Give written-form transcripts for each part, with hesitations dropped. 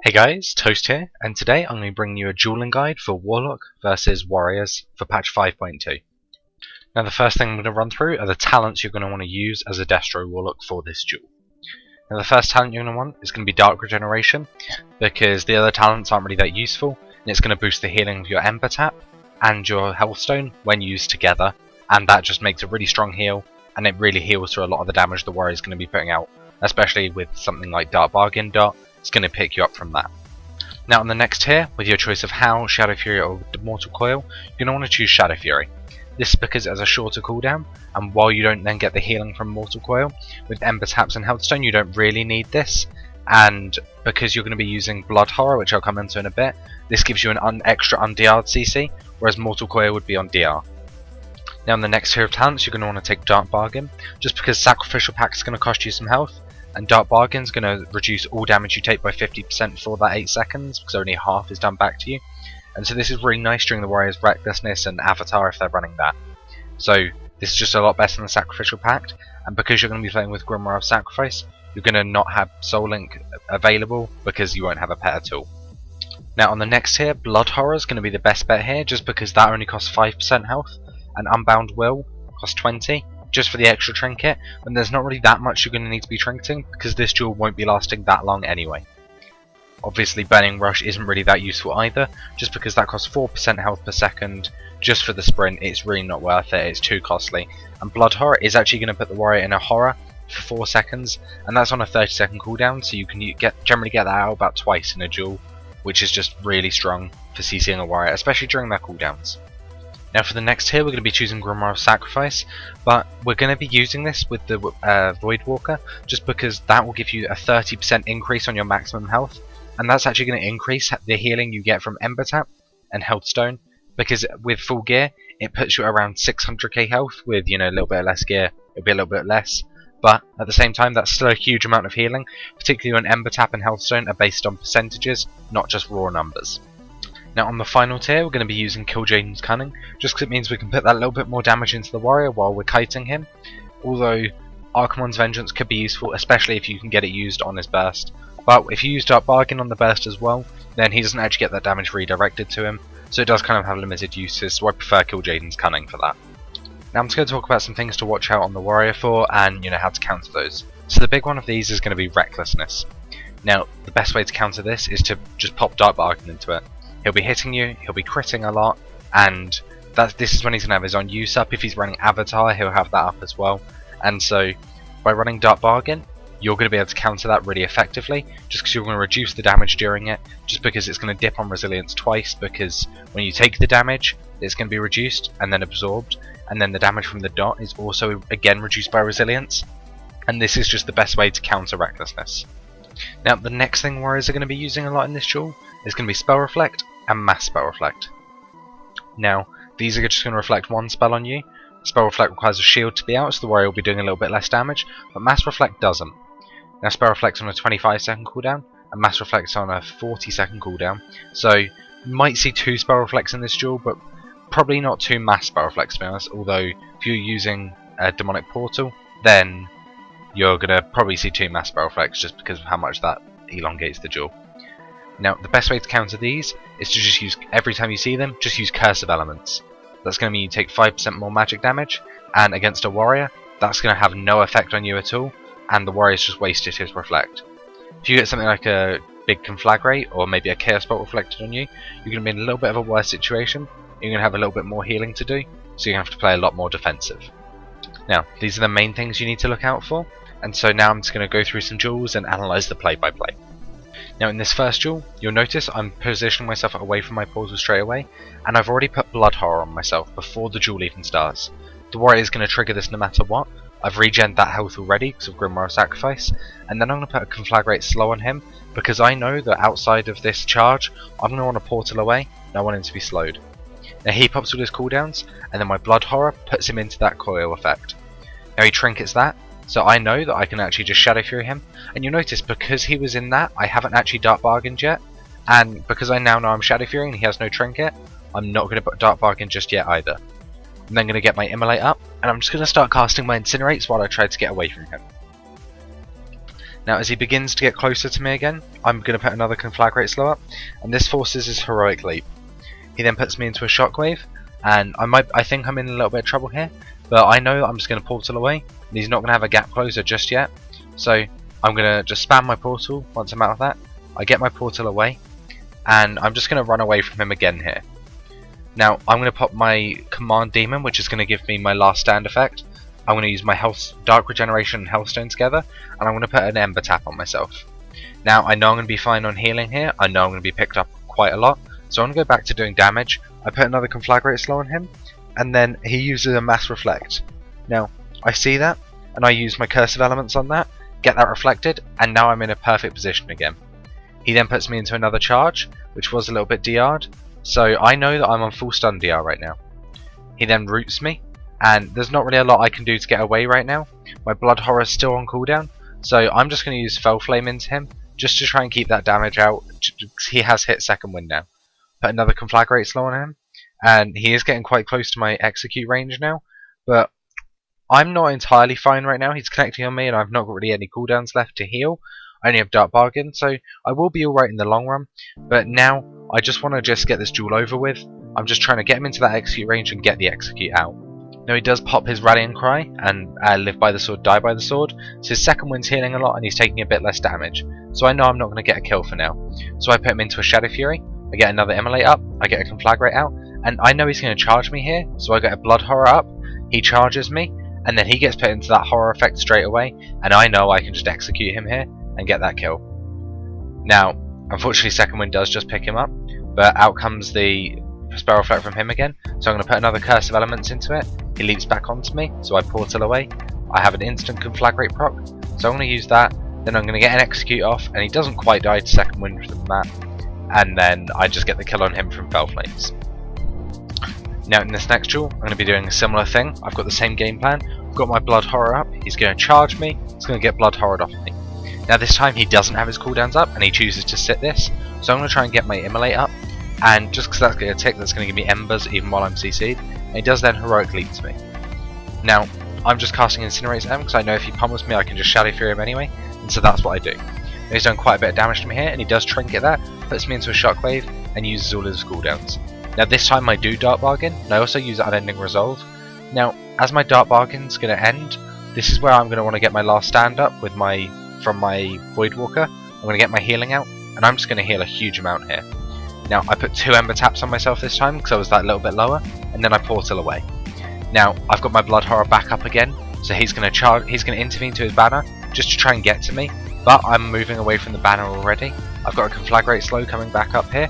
Hey guys, Toast here, and today I'm going to bring you a dueling guide for Warlock versus Warriors for patch 5.2. Now the first thing I'm going to run through are the talents you're going to want to use as a Destro Warlock for this duel. Now the first talent you're going to want is going to be Dark Regeneration, because the other talents aren't really that useful, and it's going to boost the healing of your Ember Tap and your Healthstone when used together, and that just makes a really strong heal, and it really heals through a lot of the damage the Warrior is going to be putting out, especially with something like Dark Bargain Dot. It's going to pick you up from that. Now on the next tier, with your choice of Howl, Shadowfury or Mortal Coil, you're going to want to choose Shadowfury. This is because it has a shorter cooldown, and while you don't then get the healing from Mortal Coil, with Ember Taps and Healthstone you don't really need this, and because you're going to be using Blood Horror, which I'll come into in a bit, this gives you an extra un-DR'd CC, whereas Mortal Coil would be on DR. Now in the next tier of talents you're going to want to take Dark Bargain, just because Sacrificial Pact is going to cost you some health, and Dark Bargain is going to reduce all damage you take by 50% for that 8 seconds, because only half is done back to you. And so this is really nice during the Warrior's Recklessness and Avatar if they're running that. So this is just a lot better than the Sacrificial Pact, and because you're going to be playing with Grimoire of Sacrifice, you're going to not have Soul Link available because you won't have a pet at all. Now on the next tier, Blood Horror is going to be the best bet here, just because that only costs 5% health, and Unbound Will costs 20. Just for the extra trinket, when there's not really that much you're going to need to be trinketing, because this duel won't be lasting that long anyway. Obviously Burning Rush isn't really that useful either, just because that costs 4% health per second. Just for the sprint it's really not worth it, it's too costly. And Blood Horror is actually going to put the Warrior in a Horror for 4 seconds, and that's on a 30-second cooldown, so you can generally get that out about twice in a duel, which is just really strong for CCing a Warrior, especially during their cooldowns. Now for the next tier we're going to be choosing Grimoire of Sacrifice, but we're going to be using this with the Voidwalker, just because that will give you a 30% increase on your maximum health, and that's actually going to increase the healing you get from Ember Tap and Healthstone, because with full gear it puts you around 600k health. With a little bit less gear it'll be a little bit less, but at the same time that's still a huge amount of healing, particularly when Ember Tap and Healthstone are based on percentages, not just raw numbers. Now on the final tier we're going to be using Kil'Jaedan's Cunning, just because it means we can put that little bit more damage into the Warrior while we're kiting him, although Archimonde's Vengeance could be useful, especially if you can get it used on his burst. But if you use Dark Bargain on the burst as well, then he doesn't actually get that damage redirected to him, so it does kind of have limited uses, so I prefer Kil'Jaedan's Cunning for that. Now I'm just going to talk about some things to watch out on the Warrior for, and how to counter those. So the big one of these is going to be Recklessness. Now the best way to counter this is to just pop Dark Bargain into it. He'll be hitting you, he'll be critting a lot, and this is when he's going to have his own use up. If he's running Avatar, he'll have that up as well. And so by running Dark Bargain, you're going to be able to counter that really effectively, just because you're going to reduce the damage during it, just because it's going to dip on resilience twice, because when you take the damage, it's going to be reduced and then absorbed, and then the damage from the dot is also again reduced by resilience, and this is just the best way to counter Recklessness. Now the next thing Warriors are going to be using a lot in this duel is going to be Spell Reflect and Mass Spell Reflect. Now these are just going to reflect one spell on you. Spell Reflect requires a shield to be out, so the Warrior will be doing a little bit less damage, but Mass Reflect doesn't. Now Spell Reflect's on a 25-second cooldown, and Mass Reflect's on a 40-second cooldown, so you might see 2 Spell Reflects in this duel, but probably not 2 Mass Spell Reflects to be honest, although if you're using a Demonic Portal, then you're going to probably see 2 Mass Spell Reflects just because of how much that elongates the duel. Now the best way to counter these is to just use, every time you see them, just use Curse of Elements. That's going to mean you take 5% more magic damage, and against a Warrior, that's going to have no effect on you at all, and the Warrior's just wasted his Reflect. If you get something like a big Conflagrate, or maybe a Chaos Bolt reflected on you, you're going to be in a little bit of a worse situation. You're going to have a little bit more healing to do, so you're going to have to play a lot more defensive. Now, these are the main things you need to look out for, and so now I'm just going to go through some duels and analyse the play-by-play. Now in this first duel, you'll notice I'm positioning myself away from my portal straight away, and I've already put Blood Horror on myself before the duel even starts. The Warrior is going to trigger this no matter what. I've regened that health already because of Grimoire of Sacrifice, and then I'm going to put a Conflagrate slow on him, because I know that outside of this charge, I'm going to want a portal away, and I want him to be slowed. Now he pops with his cooldowns, and then my Blood Horror puts him into that coil effect. Now he trinkets that, so I know that I can actually just Shadowfury him, and you'll notice because he was in that, I haven't actually Dark Bargained yet, and because I now know I'm Shadowfury and he has no trinket, I'm not going to put Dark Bargain just yet either. I'm then going to get my Immolate up, and I'm just going to start casting my Incinerates while I try to get away from him. Now as he begins to get closer to me again, I'm going to put another Conflagrate Slow up, and this forces his Heroic Leap. He then puts me into a Shockwave, and I think I'm in a little bit of trouble here, but I know that I'm just going to portal away, and he's not going to have a gap closer just yet, so I'm going to just spam my portal once I'm out of that. I get my portal away, and I'm just going to run away from him again here. Now I'm going to pop my Command Demon, which is going to give me my last stand effect. I'm going to use my Dark Regeneration and Healthstone together, and I'm going to put an Ember Tap on myself. Now I know I'm going to be fine on healing here, I know I'm going to be picked up quite a lot, so I'm going to go back to doing damage. I put another Conflagrate Slow on him, and then he uses a Mass Reflect. Now I see that, and I use my Curse of Elements on that, get that reflected, and now I'm in a perfect position again. He then puts me into another charge, which was a little bit DR'd, so I know that I'm on full stun DR right now. He then roots me, and there's not really a lot I can do to get away right now. My Blood Horror is still on cooldown, so I'm just going to use Fell Flame into him, just to try and keep that damage out. He has hit second wind now. Put another Conflagrate Slow on him, and he is getting quite close to my execute range now, but I'm not entirely fine right now. He's connecting on me, and I've not got really any cooldowns left to heal. I only have Dark Bargain, so I will be alright in the long run, but now I just want to get this duel over with. I'm just trying to get him into that execute range and get the execute out. Now he does pop his Rallying Cry and live by the sword, die by the sword, so his second wind's healing a lot and he's taking a bit less damage. So I know I'm not going to get a kill for now. So I put him into a Shadowfury, I get another Immolate up, I get a Conflagrate out, and I know he's going to charge me here, so I get a Blood Horror up, he charges me, and then he gets put into that horror effect straight away, and I know I can just execute him here and get that kill. Now, unfortunately second wind does just pick him up, but out comes the Spell Reflect from him again, so I'm going to put another Curse of Elements into it. He leaps back onto me, so I portal away. I have an instant Conflagrate proc, so I'm going to use that, then I'm going to get an execute off, and he doesn't quite die to second wind from that, and then I just get the kill on him from Fell Flames. Now in this next duel, I'm going to be doing a similar thing. I've got the same game plan. I've got my Blood Horror up, he's going to charge me, he's going to get Blood Horrored off me. Now this time he doesn't have his cooldowns up, and he chooses to sit this, so I'm going to try and get my Immolate up, and just because that's going to tick, that's going to give me Embers even while I'm CC'd, and he does then Heroic Leap to me. Now, I'm just casting Incinerate at him, because I know if he pummels me I can just Shadowfury him anyway, and so that's what I do. Now, he's done quite a bit of damage to me here, and he does Trinket that, puts me into a Shockwave, and uses all his cooldowns. Now this time I do Dark Bargain, and I also use Unending Resolve. Now, as my Dark Bargain's going to end, this is where I'm going to want to get my last stand up with from my Voidwalker. I'm going to get my healing out, and I'm just going to heal a huge amount here. Now I put 2 Ember Taps on myself this time because I was that little bit lower, and then I portal away. Now I've got my Blood Horror back up again, so he's going to intervene to his banner just to try and get to me, but I'm moving away from the banner already. I've got a Conflagrate Slow coming back up here,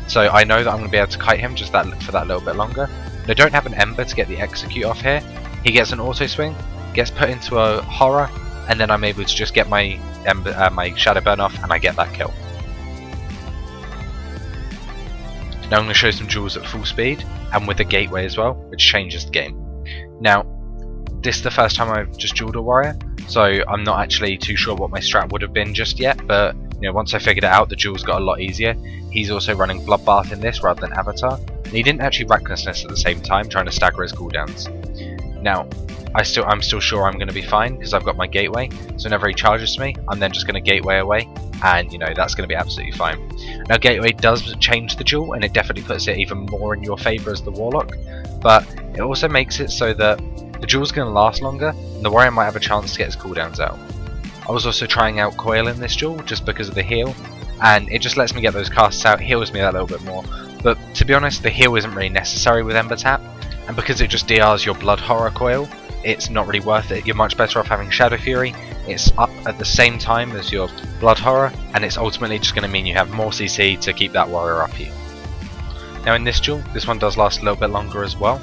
so I know that I'm going to be able to kite him just for that little bit longer. I don't have an Ember to get the execute off here. He gets an auto swing, gets put into a horror, and then I'm able to just get my Shadow Burn off, and I get that kill. Now I'm going to show some duels at full speed, and with a gateway as well, which changes the game. Now, this is the first time I've just duelled a warrior, so I'm not actually too sure what my strat would have been just yet, but once I figured it out, the duels got a lot easier. He's also running Bloodbath in this rather than Avatar, and he didn't actually Recklessness at the same time, trying to stagger his cooldowns. Now, I'm still sure I'm going to be fine because I've got my gateway, so whenever he charges me, I'm then just going to gateway away, and that's going to be absolutely fine. Now gateway does change the duel, and it definitely puts it even more in your favour as the Warlock, but it also makes it so that the duel's going to last longer, and the warrior might have a chance to get his cooldowns out. I was also trying out Coil in this duel just because of the heal, and it just lets me get those casts out, heals me that little bit more, but to be honest the heal isn't really necessary with Ember Tap, and because it just DRs your Blood Horror Coil, it's not really worth it. You're much better off having Shadowfury. It's up at the same time as your Blood Horror, and it's ultimately just going to mean you have more CC to keep that warrior up you. Now in this duel, this one does last a little bit longer as well,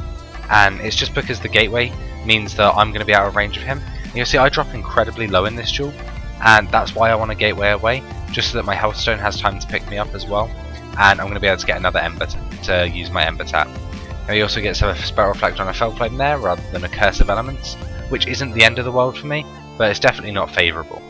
and it's just because the gateway means that I'm going to be out of range of him. And you'll see I drop incredibly low in this duel, and that's why I want to gateway away, just so that my Healthstone has time to pick me up as well, and I'm going to be able to get another Ember to use my Ember Tap. Now he also gets a Spell Reflect on a Fell Flame there rather than a Curse of Elements, which isn't the end of the world for me, but it's definitely not favourable.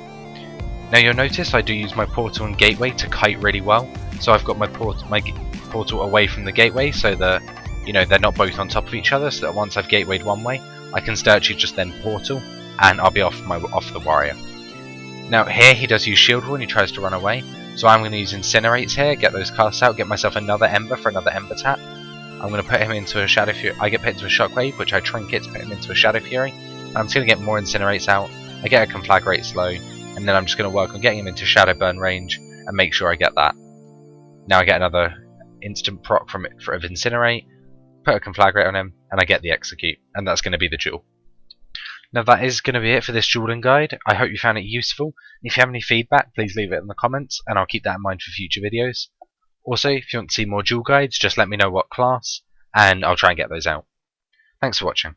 Now you'll notice I do use my Portal and Gateway to kite really well, so I've got my Portal away from the Gateway so that they're not both on top of each other, so that once I've Gatewayed one way, I can actually just then Portal, and I'll be off the warrior. Now here he does use shield wall and he tries to run away, so I'm going to use Incinerates here, get those casts out, get myself another Ember for another Ember Tap. I'm going to put him into a Shadowfury. I get put into a Shockwave, which I trinket to put him into a Shadowfury. And I'm just going to get more Incinerates out. I get a Conflagrate slow, and then I'm just going to work on getting him into Shadow Burn range and make sure I get that. Now I get another instant proc from it of Incinerate, put a Conflagrate on him, and I get the Execute, and that's going to be the duel. Now that is going to be it for this dueling guide. I hope you found it useful. If you have any feedback, please leave it in the comments, and I'll keep that in mind for future videos. Also, if you want to see more duel guides, just let me know what class, and I'll try and get those out. Thanks for watching.